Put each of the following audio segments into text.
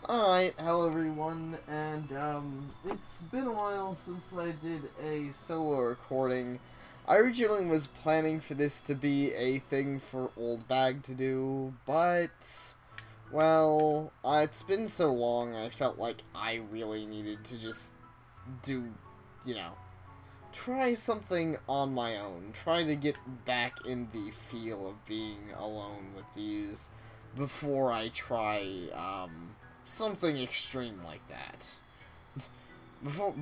Alright, hello everyone, and it's been a while since I did a solo recording. I originally was planning for this to be a thing for Old Bag to do, but, well, it's been so long I felt like I really needed to just do, you know, try something on my own. Try to get back in the feel of being alone with these before I try, something extreme like that.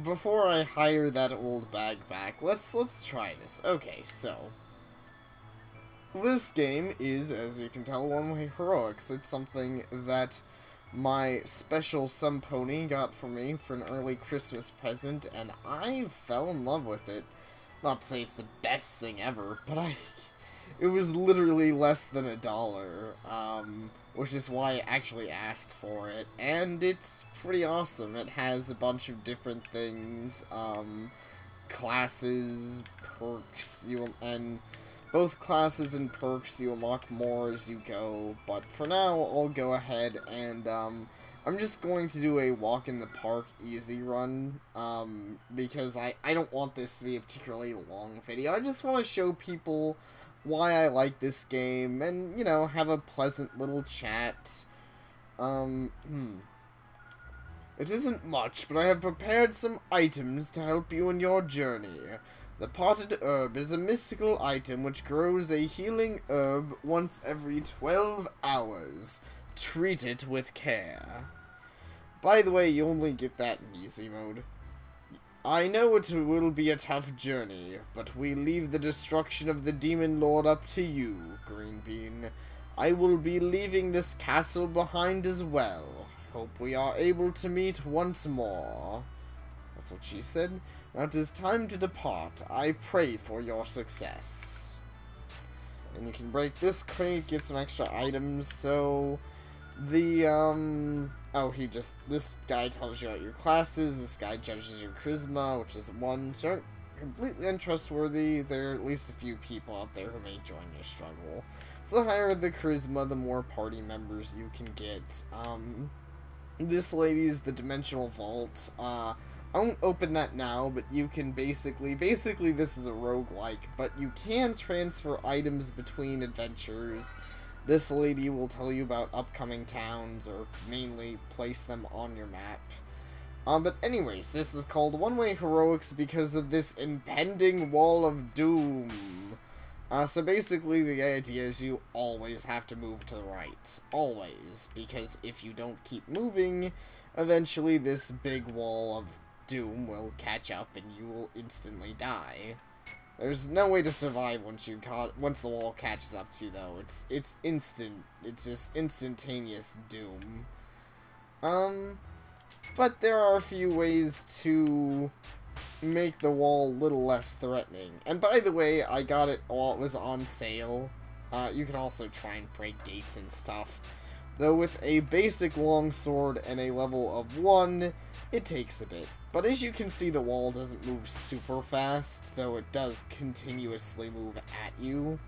Before I hire that old bag back, let's try this. Okay, so this game is, as you can tell, one-way heroics. It's something that my special somepony got for me for an early Christmas present, and I fell in love with it. Not to say it's the best thing ever, but it was literally less than $1, which is why I actually asked for it, and it's pretty awesome. It has a bunch of different things, classes, perks, and both classes and perks you unlock more as you go, but for now I'll go ahead and I'm just going to do a walk in the park easy run, because I don't want this to be a particularly long video. I just want to show people why I like this game and, you know, have a pleasant little chat. It isn't much, but I have prepared some items to help you in your journey. The potted herb is a mystical item which grows a healing herb once every 12 hours. Treat it with care. By the way, you only get that in easy mode. I know it will be a tough journey, but we leave the destruction of the Demon Lord up to you, Green Bean. I will be leaving this castle behind as well. Hope we are able to meet once more. That's what she said. Now it is time to depart. I pray for your success. And you can break this crate, get some extra items, so the, this guy tells you about your classes, this guy judges your charisma, which is 1, which aren't completely untrustworthy. There are at least a few people out there who may join your struggle. So the higher the charisma, the more party members you can get. This lady's the Dimensional Vault. I won't open that now, but you can basically this is a roguelike, but you can transfer items between adventures. This lady will tell you about upcoming towns, or mainly place them on your map. But anyways, this is called One-Way Heroics because of this impending wall of doom. So basically the idea is you always have to move to the right. Always. Because if you don't keep moving, eventually this big wall of doom will catch up and you will instantly die. There's no way to survive once the wall catches up to you, though. It's instant. It's just instantaneous doom. But there are a few ways to make the wall a little less threatening. And by the way, I got it while it was on sale. You can also try and break gates and stuff. Though with a basic longsword and a level of 1, it takes a bit. But as you can see, the wall doesn't move super fast, though it does continuously move at you.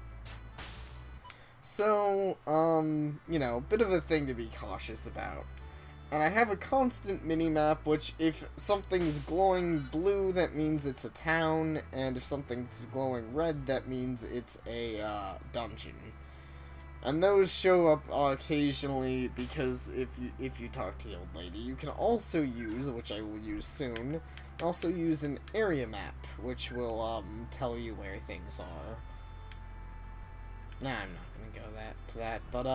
So, you know, bit of a thing to be cautious about. And I have a constant minimap, which if something's glowing blue, that means it's a town, and if something's glowing red, that means it's a dungeon. And those show up occasionally because if you talk to the old lady. You can also use, which I will use soon, also use an area map, which will tell you where things are. Nah, I'm not gonna go to that, but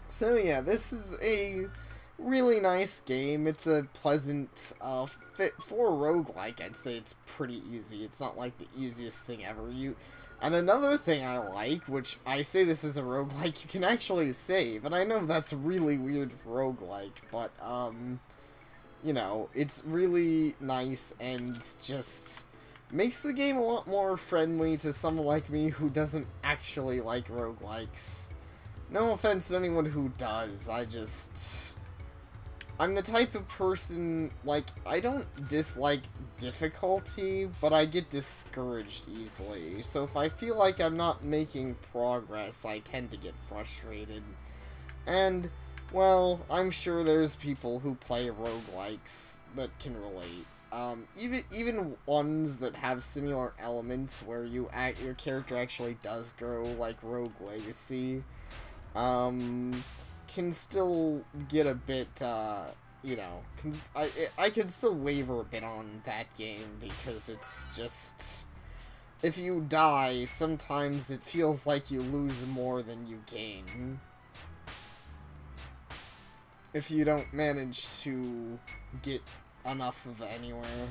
so yeah, this is a really nice game. It's a pleasant fit for a roguelike. I'd say it's pretty easy. It's not like the easiest thing ever. And another thing I like, which I say this is a roguelike, you can actually save. And I know that's really weird for roguelike, but, you know, it's really nice and just makes the game a lot more friendly to someone like me who doesn't actually like roguelikes. No offense to anyone who does, I'm the type of person, like, I don't dislike difficulty, but I get discouraged easily. So if I feel like I'm not making progress, I tend to get frustrated. And Well, I'm sure there's people who play roguelikes that can relate. Even ones that have similar elements where your character actually does grow, like Rogue Legacy, um, can still get a bit, I could still waver a bit on that game because it's just, if you die, sometimes it feels like you lose more than you gain. If you don't manage to get enough of anywhere.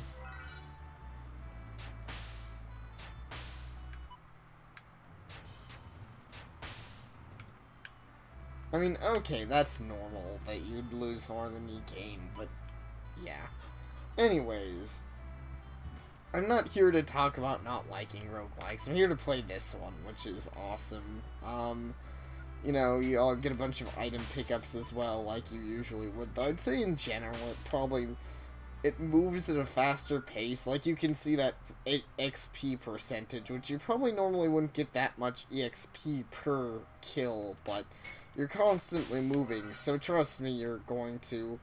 I mean, okay, that's normal that you'd lose more than you gain, but yeah. Anyways, I'm not here to talk about not liking roguelikes. I'm here to play this one, which is awesome. You all get a bunch of item pickups as well, like you usually would. Though I'd say in general, it moves at a faster pace. Like, you can see that XP percentage, which you probably normally wouldn't get that much EXP per kill, but you're constantly moving, so trust me, you're going to,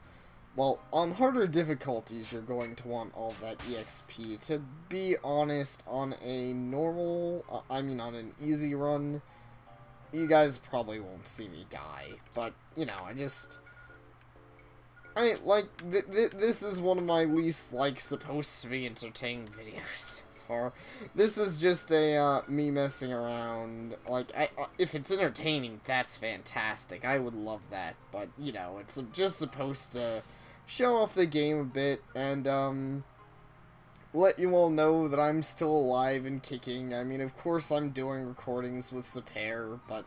well, on harder difficulties, you're going to want all that EXP. To be honest, on a normal, on an easy run, you guys probably won't see me die, but, this is one of my least, supposed to be entertaining videos so far. This is just me messing around. If it's entertaining, that's fantastic. I would love that, but, it's just supposed to show off the game a bit, and, let you all know that I'm still alive and kicking. I mean, of course I'm doing recordings with Sapere, but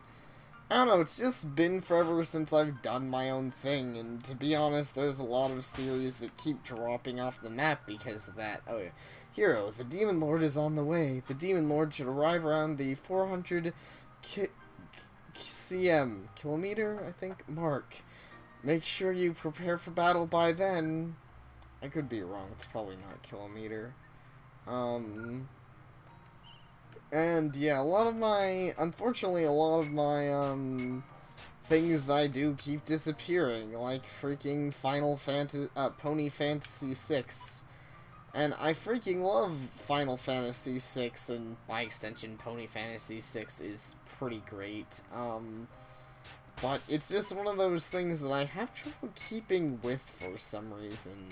I don't know, it's just been forever since I've done my own thing, and to be honest, there's a lot of series that keep dropping off the map because of that. Oh yeah. Hero, the Demon Lord is on the way. The Demon Lord should arrive around the 400 kilometer, I think, mark. Make sure you prepare for battle by then. I could be wrong, it's probably not kilometer. And yeah, unfortunately, a lot of my, things that I do keep disappearing, like freaking Pony Fantasy 6. And I freaking love Final Fantasy 6, and by extension, Pony Fantasy 6 is pretty great. But it's just one of those things that I have trouble keeping with for some reason.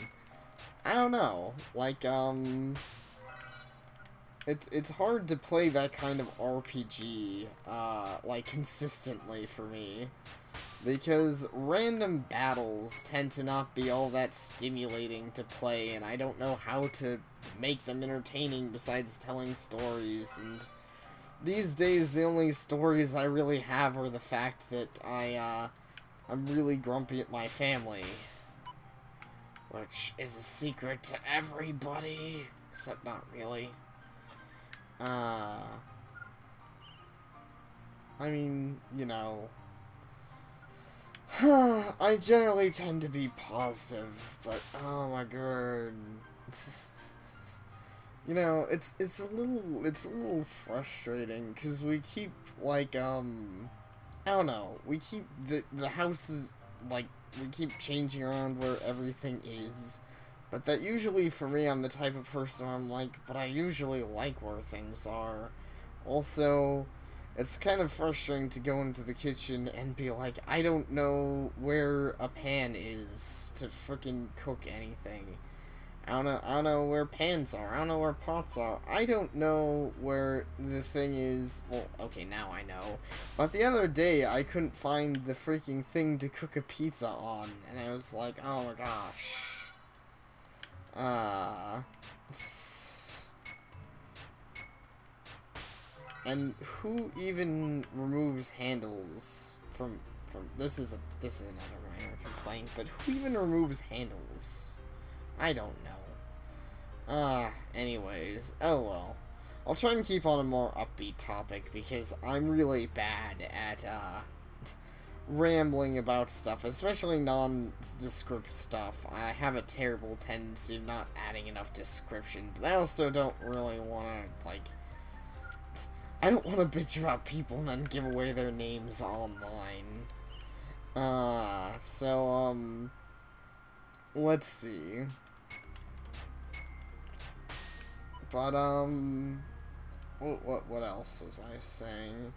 I don't know, it's hard to play that kind of RPG, consistently for me, because random battles tend to not be all that stimulating to play, and I don't know how to make them entertaining besides telling stories, and these days the only stories I really have are the fact that I'm really grumpy at my family. Which is a secret to everybody, except not really. I I generally tend to be positive, but oh my god. It's a little frustrating because we keep I don't know, we keep the houses we keep changing around where everything is. But that usually, for me, I'm the type of person where I'm like, but I usually like where things are. Also, it's kind of frustrating to go into the kitchen and be like, I don't know where a pan is to frickin' cook anything. I don't know where pans are. I don't know where pots are. I don't know where the thing is. Well, okay, now I know. But the other day, I couldn't find the freaking thing to cook a pizza on. And I was like, oh my gosh. And who even removes handles from this is another minor complaint, but who even removes handles? I don't know. Anyways, oh well. I'll try and keep on a more upbeat topic because I'm really bad at rambling about stuff, especially nondescript stuff. I have a terrible tendency of not adding enough description, but I also don't really want to, I don't want to bitch about people and then give away their names online. let's see. But, what else was I saying?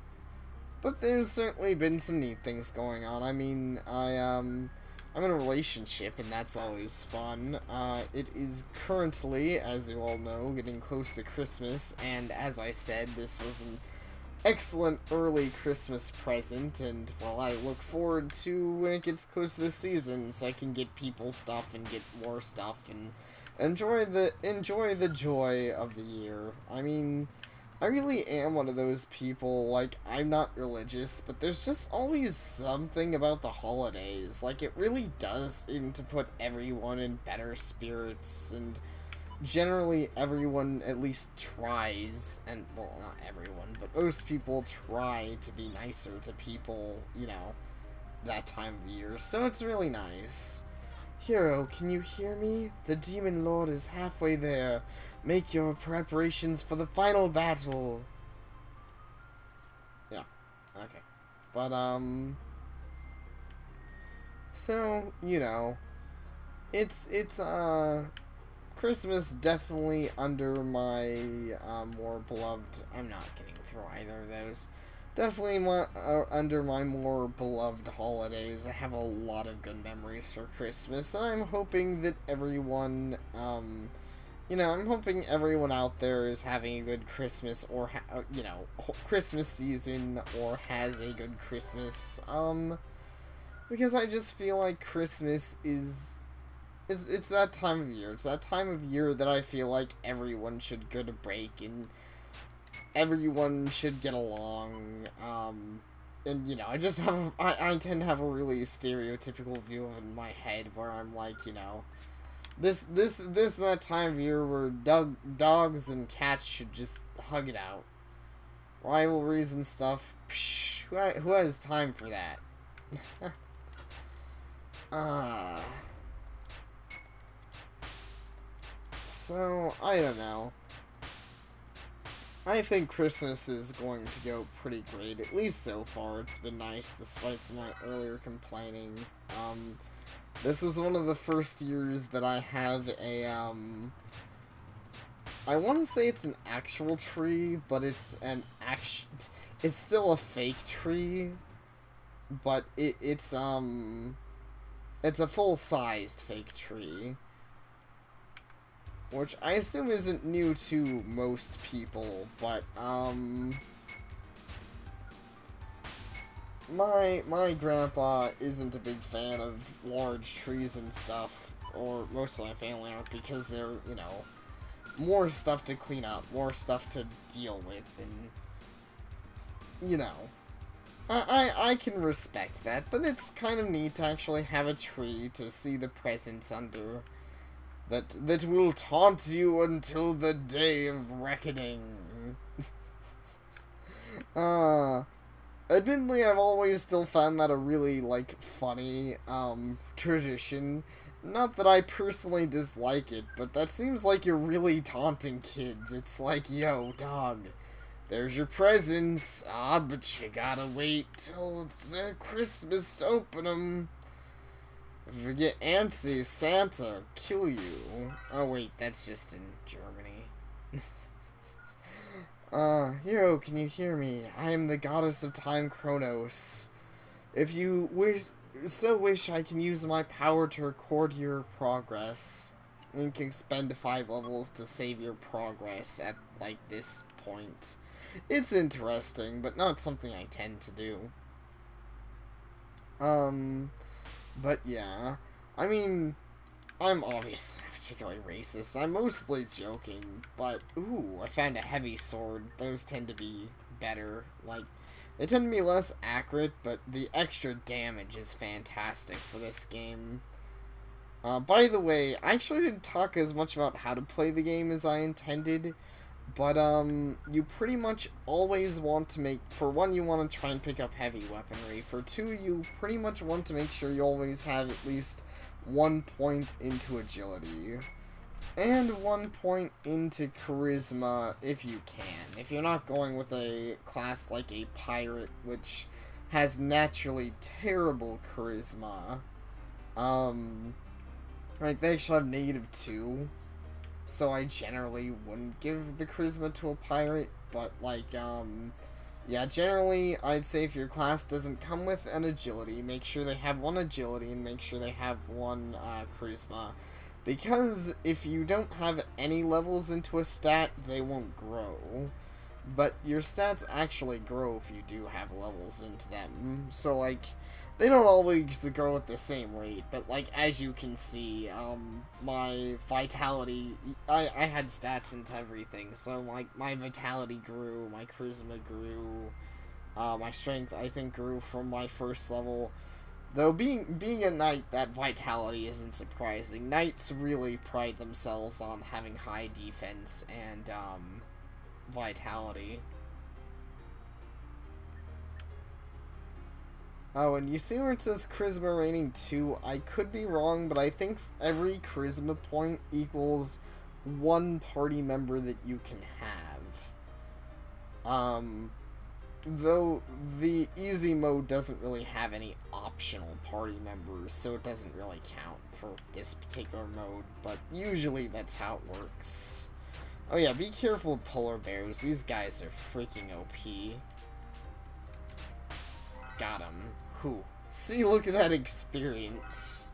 But there's certainly been some neat things going on. I mean, I'm in a relationship, and that's always fun. It is currently, as you all know, getting close to Christmas, and as I said, this was an excellent early Christmas present, and, well, I look forward to when it gets close to the season, so I can get people stuff and get more stuff, and enjoy the joy of the year. I mean, I really am one of those people, like, I'm not religious, but there's just always something about the holidays. Like, it really does seem to put everyone in better spirits, and generally everyone at least tries, and, well, not everyone, but most people try to be nicer to people, you know, that time of year, so it's really nice. Hero, can you hear me? The Demon Lord is halfway there. Make your preparations for the final battle. Yeah, okay. But, so, you know, it's, Christmas definitely under my, more beloved, I'm not getting through either of those. Definitely under my more beloved holidays. I have a lot of good memories for Christmas, and I'm hoping that everyone, you know, I'm hoping everyone out there is having a good Christmas, or, you know, Christmas season, or has a good Christmas, because I just feel like Christmas is, it's that time of year. It's that time of year that I feel like everyone should get a break, and everyone should get along, and, you know, I just have, I tend to have a really stereotypical view of it in my head, where I'm like, you know, this is that time of year where dogs and cats should just hug it out. Rivalries and stuff, psh, who has time for that? So, I don't know. I think Christmas is going to go pretty great, at least so far. It's been nice, despite some of my earlier complaining. This was one of the first years that I have a, I want to say it's an actual tree, but it's it's still a fake tree, but it's a full-sized fake tree. Which I assume isn't new to most people, but, my grandpa isn't a big fan of large trees and stuff, or most of my family aren't, because they're, you know, more stuff to clean up, more stuff to deal with, and, you know, I can respect that, but it's kind of neat to actually have a tree to see the presents under. That will taunt you until the day of reckoning. Admittedly, I've always still found that a really, like, funny, tradition. Not that I personally dislike it, but that seems like you're really taunting kids. It's like, yo, dog, there's your presents. Ah, but you gotta wait till it's Christmas to open them. If you get antsy, Santa kill you. Oh wait, that's just in Germany. Hero, can you hear me? I am the goddess of time, Kronos. If you wish, I can use my power to record your progress. You can spend 5 levels to save your progress at, like, this point. It's interesting, but not something I tend to do. But yeah, I mean, I'm obviously particularly racist. I'm mostly joking, but, ooh, I found a heavy sword. Those tend to be better. Like, they tend to be less accurate, but the extra damage is fantastic for this game. By the way, I actually didn't talk as much about how to play the game as I intended, but, you pretty much always want to make, for one, you want to try and pick up heavy weaponry. For two, you pretty much want to make sure you always have at least 1 point into agility. And 1 point into charisma, if you can. If you're not going with a class like a pirate, which has naturally terrible charisma. Like, they actually have -2, so I generally wouldn't give the charisma to a pirate, but, like, yeah, generally, I'd say if your class doesn't come with an agility, make sure they have 1 agility, and make sure they have 1, charisma. Because if you don't have any levels into a stat, they won't grow. But your stats actually grow if you do have levels into them. So, like, they don't always grow at the same rate, but, like, as you can see, my vitality, I had stats into everything, so, like, my vitality grew, my charisma grew, my strength, I think, grew from my first level. Though, being a knight, that vitality isn't surprising. Knights really pride themselves on having high defense and, vitality. Oh, and you see where it says charisma rating 2? I could be wrong, but I think every charisma point equals 1 party member that you can have. Though the easy mode doesn't really have any optional party members, so it doesn't really count for this particular mode, but usually that's how it works. Oh yeah, be careful of polar bears. These guys are freaking OP. Got him. Whew. See, look at that experience.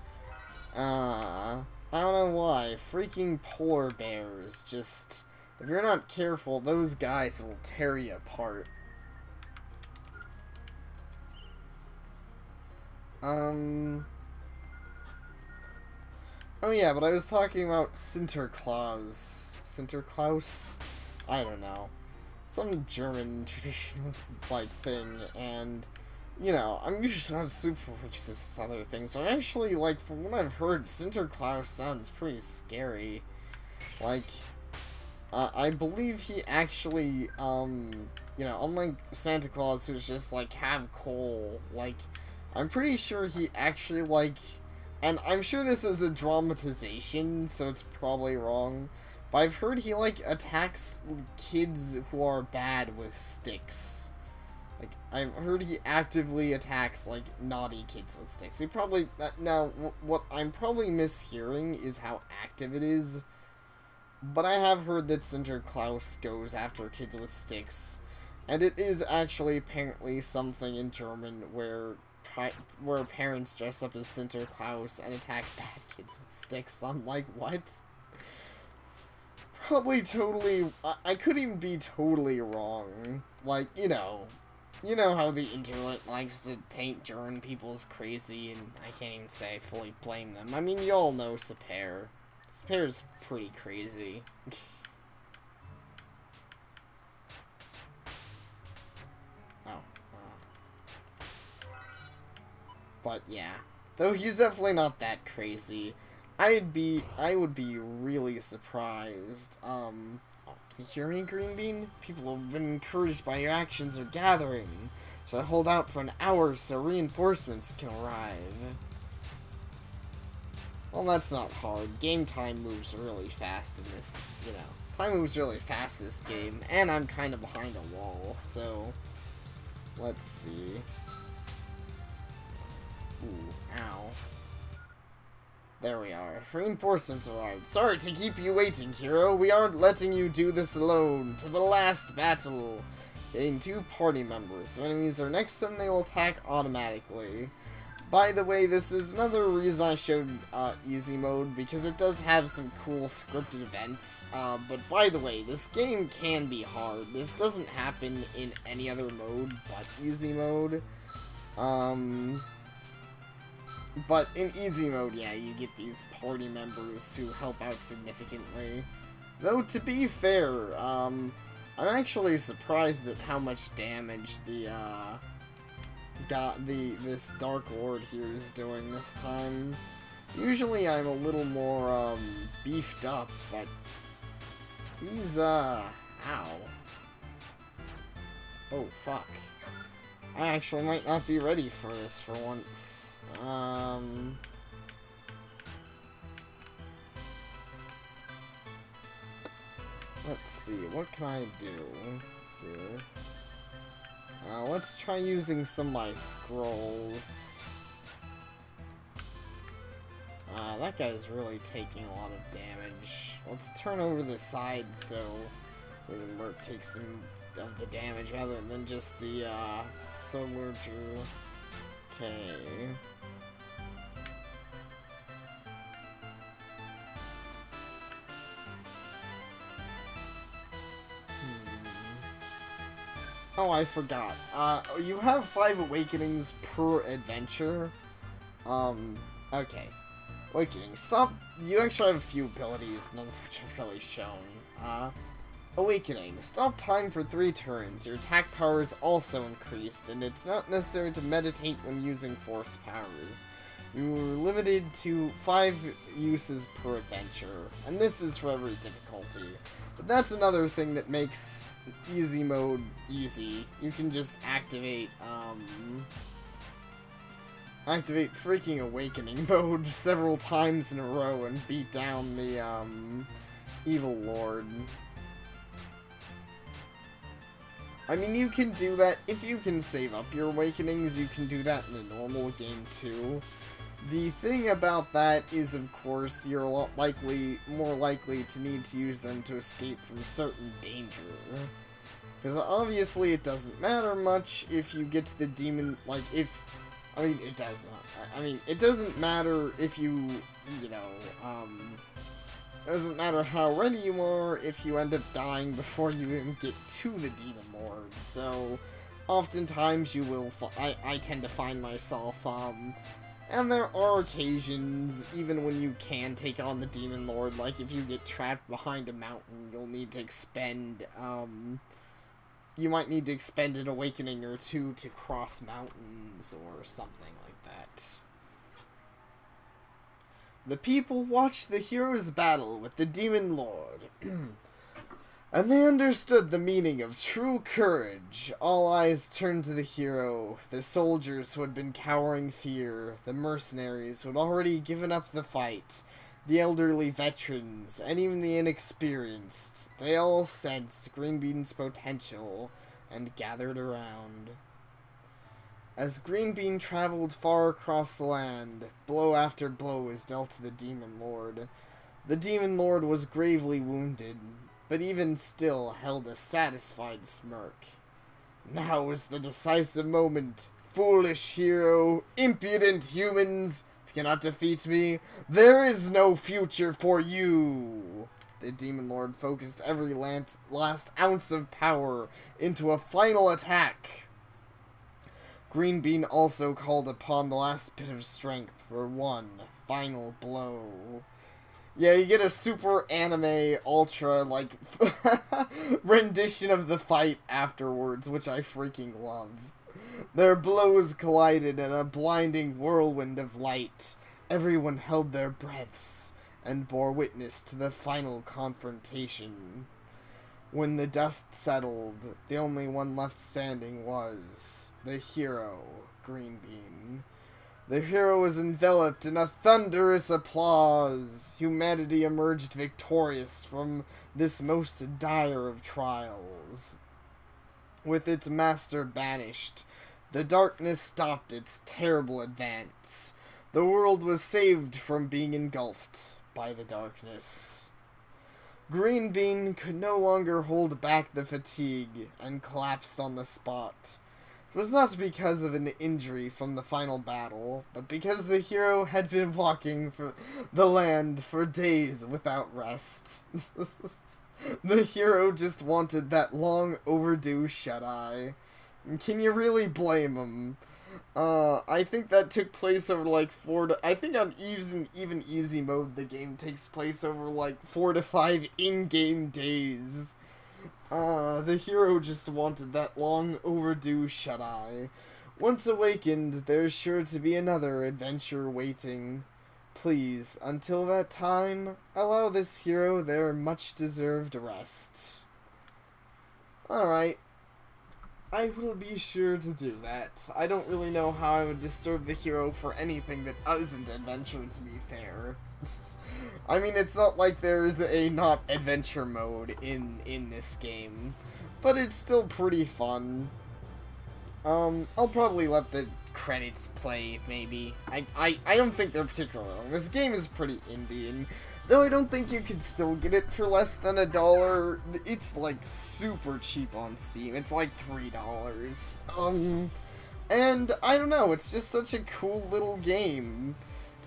I don't know why. Freaking polar bears. Just, if you're not careful, those guys will tear you apart. Oh yeah, but I was talking about Sinterklaas. Sinterklaas? I don't know. Some German traditional, like, thing, and, you know, I'm usually not super racist to other things, so actually, like, from what I've heard, Sinterklaas sounds pretty scary. Like, I believe he actually, you know, unlike Santa Claus, who's just, like, have coal, like, I'm pretty sure he actually, like, and I'm sure this is a dramatization, so it's probably wrong, but I've heard he, like, attacks kids who are bad with sticks. Like, I've heard he actively attacks, like, naughty kids with sticks. He probably, now, what I'm probably mishearing is how active it is, but I have heard that Sinterklaas goes after kids with sticks, and it is actually apparently something in German where parents dress up as Sinterklaas and attack bad kids with sticks. I'm like, what? Probably totally, I could even be totally wrong. Like, you know how the internet likes to paint German people as crazy, and I can't even say I fully blame them. I mean, you all know Sapir. Sapir's pretty crazy. But yeah, though he's definitely not that crazy. I would be really surprised. Oh, can you hear me, Green Bean? People who have been encouraged by your actions are gathering. Should I hold out for an hour so reinforcements can arrive? Well, that's not hard. Game time moves really fast in this, you know. Time moves really fast in this game, and I'm kind of behind a wall, so let's see. Ooh, ow. There we are. Reinforcements arrived. Sorry to keep you waiting, hero. We aren't letting you do this alone. To the last battle. Getting 2 party members. If enemies are next to them, they will attack automatically. By the way, this is another reason I showed easy mode, because it does have some cool scripted events. But by the way, this game can be hard. This doesn't happen in any other mode but easy mode. But in easy mode, yeah, you get these party members who help out significantly. Though, to be fair, I'm actually surprised at how much damage this Dark Lord here is doing this time. Usually I'm a little more, beefed up, but he's, ow. Oh, fuck. I actually might not be ready for this for once. Let's see, what can I do here? Let's try using some of my scrolls. That guy's really taking a lot of damage. Let's turn over the side so Merc takes some of the damage rather than just the soldier. Okay. Oh, I forgot. You have 5 awakenings per adventure. Okay. Awakening. Stop. You actually have a few abilities, none of which I've really shown. Awakening. Stop time for 3 turns. Your attack power is also increased, and it's not necessary to meditate when using force powers. You are limited to 5 uses per adventure, and this is for every difficulty. But that's another thing that makes easy mode easy. You can just activate freaking awakening mode several times in a row and beat down the evil lord. I mean, you can do that if you can save up your awakenings. You can do that in a normal game too. The thing about that is, of course, you're a lot more likely to need to use them to escape from certain danger. Because obviously it doesn't matter much if you get to the demon, it does not. I mean, it doesn't matter if you doesn't matter how ready you are if you end up dying before you even get to the demon lord. So, oftentimes you will, I tend to find myself, and there are occasions, even when you can take on the demon lord, like if you get trapped behind a mountain, you'll need to expend, you might need to expend an awakening or 2 to cross mountains or something like that. The people watched the heroes battle with the demon lord, and they understood the meaning of true courage. All eyes turned to the hero, the soldiers who had been cowering fear, the mercenaries who had already given up the fight, the elderly veterans, and even the inexperienced. They all sensed Greenbean's potential and gathered around. As Greenbean traveled far across the land, blow after blow was dealt to the demon lord. The demon lord was gravely wounded, but even still held a satisfied smirk. Now is the decisive moment. Foolish hero, impudent humans, if you cannot defeat me, there is no future for you. The demon lord focused every last ounce of power into a final attack. Greenbean also called upon the last bit of strength for one final blow. Yeah, you get a super anime ultra, rendition of the fight afterwards, which I freaking love. Their blows collided in a blinding whirlwind of light. Everyone held their breaths and bore witness to the final confrontation. When the dust settled, the only one left standing was the hero, Greenbean. The hero was enveloped in a thunderous applause. Humanity emerged victorious from this most dire of trials. With its master banished, the darkness stopped its terrible advance. The world was saved from being engulfed by the darkness. Greenbean could no longer hold back the fatigue and collapsed on the spot. It was not because of an injury from the final battle, but because the hero had been walking for the land for days without rest. The hero just wanted that long overdue shut-eye. Can you really blame him? I think that took place over I think on even easy mode the game takes place over 4 to 5 in-game days. The hero just wanted that long overdue shut-eye. Once awakened, there's sure to be another adventure waiting. Please, until that time, allow this hero their much-deserved rest. Alright. I will be sure to do that. I don't really know how I would disturb the hero for anything that isn't adventure, to be fair. I mean, it's not like there's a not adventure mode in this game, but it's still pretty fun. I'll probably let the credits play, maybe. I don't think they're particularly long. This game is pretty indie, and though I don't think you can still get it for less than $1, it's, like, super cheap on Steam. It's like $3. And I don't know, it's just such a cool little game.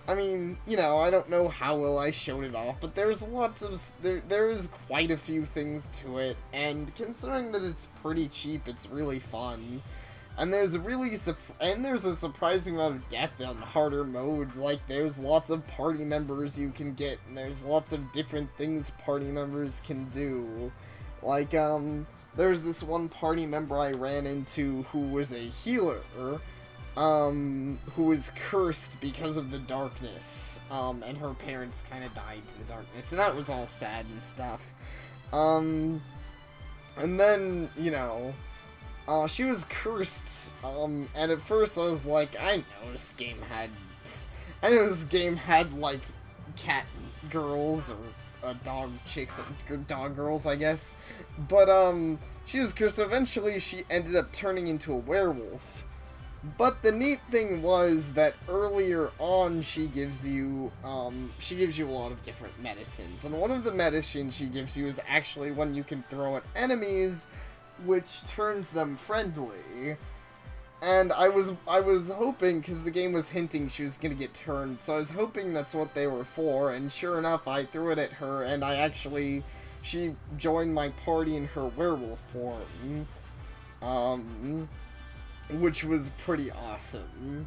I mean, you know, I don't know how well I showed it off, but there's lots of, there's quite a few things to it, and considering that it's pretty cheap, it's really fun. And there's there's a surprising amount of depth on harder modes. Like, there's lots of party members you can get, and there's lots of different things party members can do. Like, there's this one party member I ran into who was a healer, who was cursed because of the darkness, and her parents kind of died to the darkness, and that was all sad and stuff. And then, you know, she was cursed, and at first I was like, I know this game had, like, cat girls, or, dog chicks, dog girls, I guess, but, she was cursed, so eventually she ended up turning into a werewolf. But the neat thing was that earlier on she gives you a lot of different medicines, and one of the medicines she gives you is actually one you can throw at enemies, which turns them friendly. And I was hoping, because the game was hinting she was gonna get turned, so I was hoping that's what they were for, and sure enough, I threw it at her, and she joined my party in her werewolf form. Which was pretty awesome.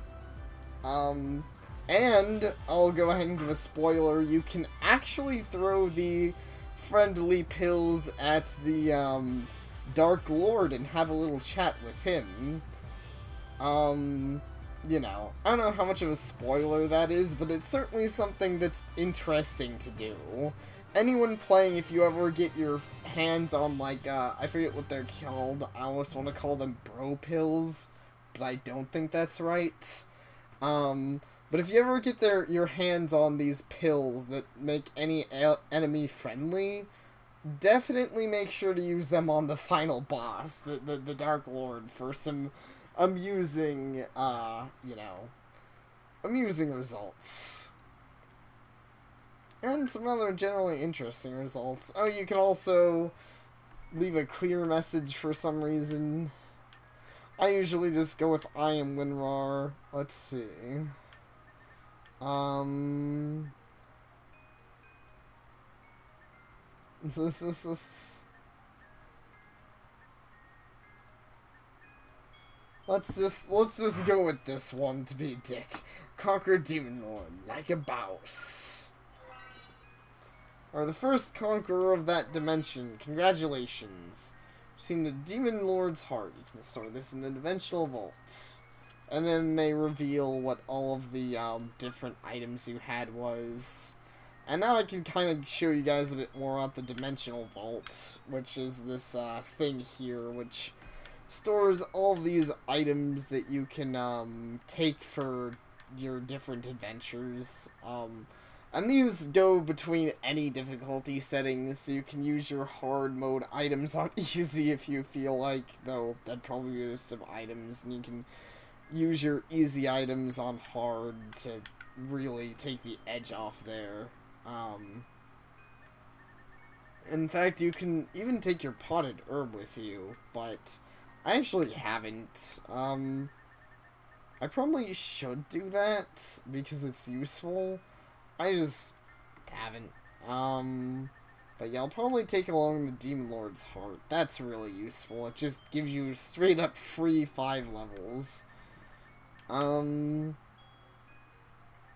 And I'll go ahead and give a spoiler, you can actually throw the friendly pills at the, Dark Lord and have a little chat with him. You know, I don't know how much of a spoiler that is, but it's certainly something that's interesting to do. Anyone playing, if you ever get your hands on, like, I forget what they're called, I almost want to call them bro pills, but I don't think that's right. But if you ever get your hands on these pills that make any enemy friendly, definitely make sure to use them on the final boss, the Dark Lord, for some amusing, you know, amusing results. And some other generally interesting results. Oh, you can also leave a clear message for some reason. I usually just go with I am WinRAR. Let's see. Let's just go with this one to be a dick. Conquer Demon Lord like a boss. Or the first conqueror of that dimension. Congratulations. You've seen the Demon Lord's heart. You can store this in the dimensional vault. And then they reveal what all of the different items you had was. And now I can kind of show you guys a bit more about the dimensional vault, which is this thing here, which stores all these items that you can take for your different adventures. And these go between any difficulty settings, so you can use your hard mode items on easy if you feel like, though that'd probably be a list of items, and you can use your easy items on hard to really take the edge off there. In fact, you can even take your potted herb with you, but I actually haven't. I probably should do that, because it's useful. I just haven't. But yeah, I'll probably take along the Demon Lord's heart. That's really useful. It just gives you straight up free 5 levels.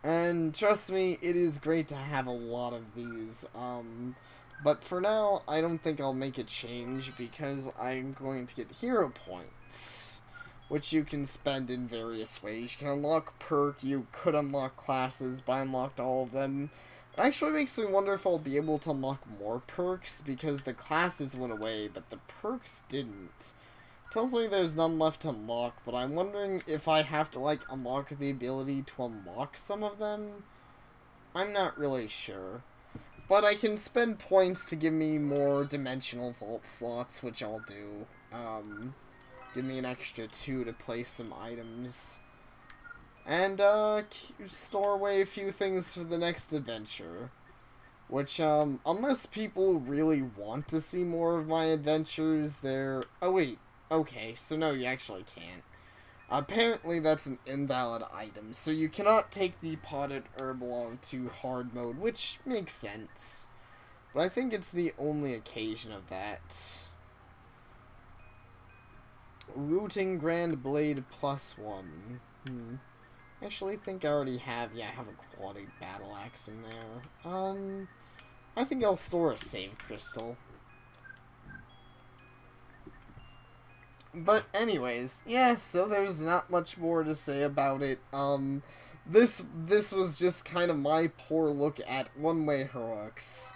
And trust me, it is great to have a lot of these. But for now, I don't think I'll make a change, because I'm going to get hero points, which you can spend in various ways. You can unlock perk, you could unlock classes, but I unlocked all of them. It actually makes me wonder if I'll be able to unlock more perks, because the classes went away, but the perks didn't. Tells me there's none left to unlock, but I'm wondering if I have to, like, unlock the ability to unlock some of them? I'm not really sure. But I can spend points to give me more dimensional vault slots, which I'll do. Give me an extra 2 to place some items. And, store away a few things for the next adventure. Which, unless people really want to see more of my adventures, they're... Oh, wait. Okay, so no, you actually can't. Apparently, that's an invalid item, so you cannot take the potted herb along to hard mode, which makes sense. But I think it's the only occasion of that. Rooting Grand Blade +1. Actually, I think I already have, I have a quality battle axe in there. I think I'll store a save crystal. But anyways, yeah, so there's not much more to say about it. This was just kind of my poor look at one-way heroics.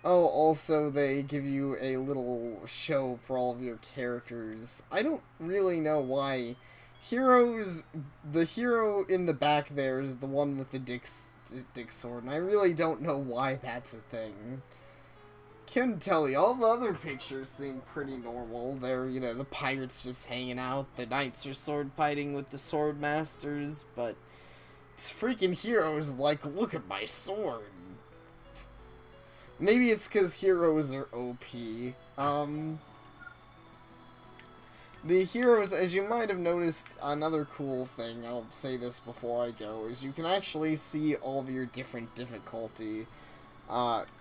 Oh, also, they give you a little show for all of your characters. I don't really know why. The hero in the back there is the one with the dick sword, and I really don't know why that's a thing. Couldn't tell you. All the other pictures seem pretty normal. They're, the pirates just hanging out, the knights are sword fighting with the sword masters, but it's freaking heroes like, look at my sword. Maybe it's because heroes are OP. The heroes, as you might have noticed, another cool thing, I'll say this before I go, is you can actually see all of your different difficulty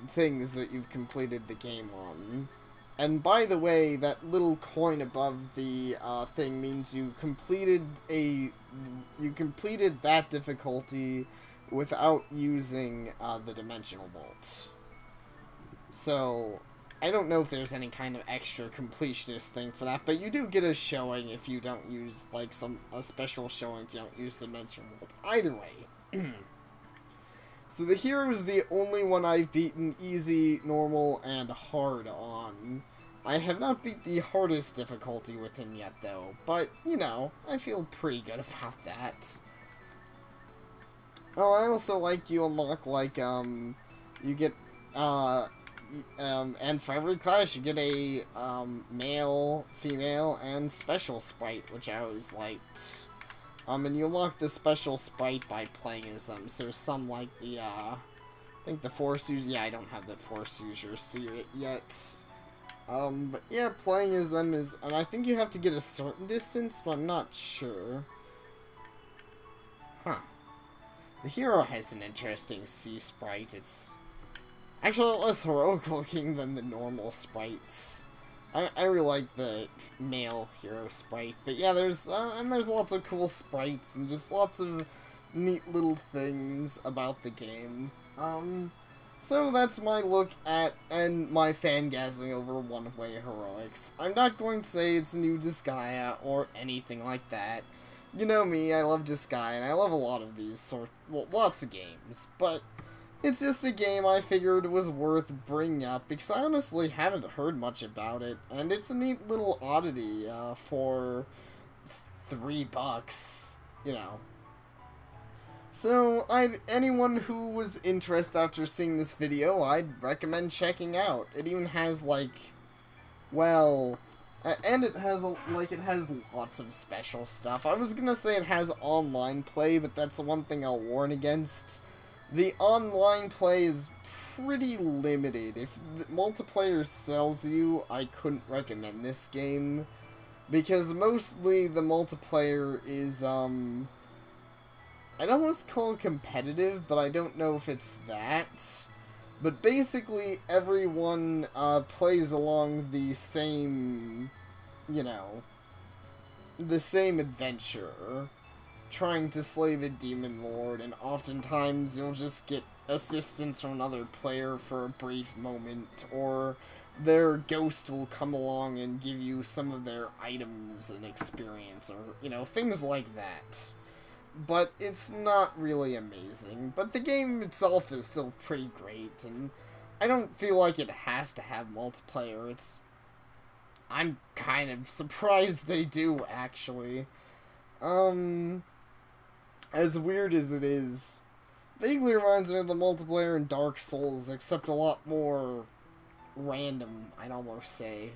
things that you've completed the game on. And by the way, that little coin above the thing means you completed that difficulty without using the dimensional vault. So, I don't know if there's any kind of extra completionist thing for that, but you do get a showing if you don't use, like, a special showing if you don't use the dimensional vault. Either way. So the hero is the only one I've beaten easy, normal, and hard on. I have not beat the hardest difficulty with him yet, though, but, I feel pretty good about that. Oh, I also like you unlock, like, you get, and for every class you get a, male, female, and special sprite, which I always liked. And you unlock the special sprite by playing as them. So some like the, I think the Force User, yeah, I don't have the Force User secret yet. But yeah, playing as them is, and I think you have to get a certain distance, but I'm not sure. Huh. The hero has an interesting sea sprite. It's actually less heroic looking than the normal sprites. I really like the male hero sprite, but yeah, there's lots of cool sprites and just lots of neat little things about the game. So that's my look at and my fangasming over one-way heroics. I'm not going to say it's new Disgaea or anything like that. You know me, I love Disgaea and I love a lot of these lots of games, but it's just a game I figured was worth bringing up, because I honestly haven't heard much about it, and it's a neat little oddity, for $3, So, anyone who was interested after seeing this video, I'd recommend checking out. It even has, like, well, and it has, it has lots of special stuff. I was gonna say it has online play, but that's the one thing I'll warn against. The online play is pretty limited. If the multiplayer sells you, I couldn't recommend this game. Because mostly the multiplayer is, I'd almost call it competitive, but I don't know if it's that. But basically, everyone, plays along the same, the same adventure, trying to slay the Demon Lord, and oftentimes you'll just get assistance from another player for a brief moment, or their ghost will come along and give you some of their items and experience, or, things like that. But it's not really amazing, but the game itself is still pretty great, and I don't feel like it has to have multiplayer. I'm kind of surprised they do, actually. As weird as it is, vaguely reminds me of the multiplayer in Dark Souls, except a lot more random, I'd almost say.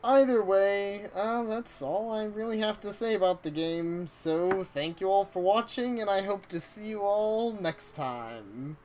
Either way, that's all I really have to say about the game, so thank you all for watching, and I hope to see you all next time.